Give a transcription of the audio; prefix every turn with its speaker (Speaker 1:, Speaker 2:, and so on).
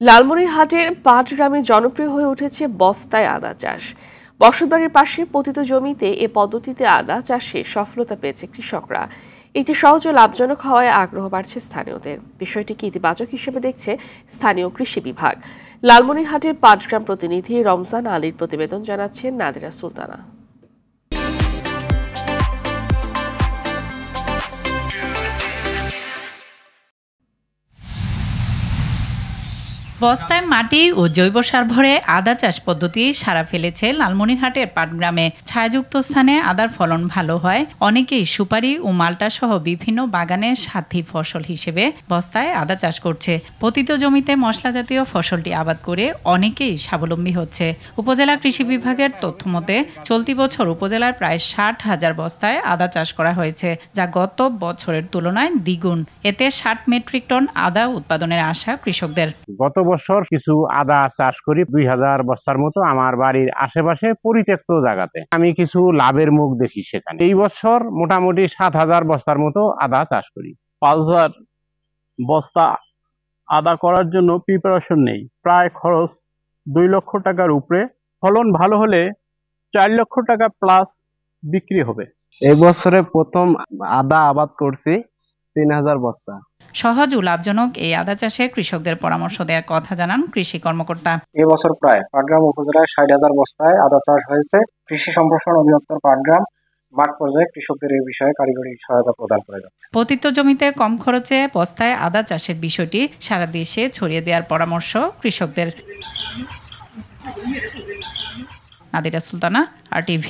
Speaker 1: লালমনিরহাটের পাটগ্রামে জনপ্রিয় হয়ে উঠেছে বস্তায় আদা চাষ। বসতবাড়ির পাশে পতিত জমিতে এ পদ্ধতিতে আদা চাষে সফলতা পেয়েছে কৃষকরা। এটি সহজ ও লাভজনক হওয়ায় আগ্রহ বাড়ছে স্থানীয়দের। বিষয়টিকে ইতিবাচক হিসেবে দেখছে স্থানীয় কৃষি বিভাগ। লালমনিরহাটের পাটগ্রাম প্রতিনিধি রমজান আলীর প্রতিবেদন, জানাচ্ছেন নাদিরা সুলতানা।
Speaker 2: বস্তায় মাটি ও জৈব সার ভরে আদা চাষ পদ্ধতি সারা ফেলেছে লালমনিরহাটের পাটগ্রামে। ছায়াযুক্ত স্থানে আদার ফলন ভালো হয় অনেকেই সুপারি ও মাল্টা সহ বিভিন্ন বাগানের সাথী ফসল হিসেবে বস্তায় আদা চাষ করছে। পতিত জমিতে মশলা জাতীয় ফসলটি আবাদ করে অনেকেই স্বাবলম্বী হচ্ছে। উপজেলা কৃষি বিভাগের তথ্য মতে চলতি বছর উপজেলার প্রায় 60,000 বস্তায় আদা চাষ করা হয়েছে, যা গত বছরের তুলনায় দ্বিগুণ। এতে 60 মেট্রিক টন আদা উৎপাদনের আশা কৃষকদের।
Speaker 3: গত বছর কিছু আদা চাষ করি 2000 বস্তার মতো আমার বাড়ির আশেপাশে পরিত্যক্ত জায়গাতে। আমি কিছু লাভের মুখ দেখি সেখানে। এই বছর মোটামুটি 7000 বস্তার মতো আদা চাষ করি।
Speaker 4: 5000 বস্তা আদা করার জন্য প্রিপারেশন নেই। প্রায় খরচ 2 লক্ষ টাকার উপরে। ফলন ভালো হলে 4 লক্ষ টাকা প্লাস বিক্রি হবে।
Speaker 5: এই বছরে প্রথম আদা আবাদ করছি 3000 বস্তা।
Speaker 2: সহজ ও লাভজনক এই আদা চাষে কৃষকদের পরামর্শ দেওয়ার কথা জানান কৃষি কর্মকর্তা।
Speaker 6: এবছর প্রায় পাটগ্রাম উপজেলায় 60,000 বস্তায় আদা চাষ হয়েছে। কৃষি সম্প্রসারণ অধিদপ্তর পাটগ্রাম মাঠ পর্যায়ে কৃষকদের এই বিষয়ে কারিগরি সহায়তা প্রদান করে যাচ্ছে।
Speaker 2: পতিত জমিতে কম খরচে বস্তায় আদা চাষের বিষয়টি সারা দেশে ছড়িয়ে দেওয়ার পরামর্শ কৃষকদের। নাদিরা সুলতানা, RTV।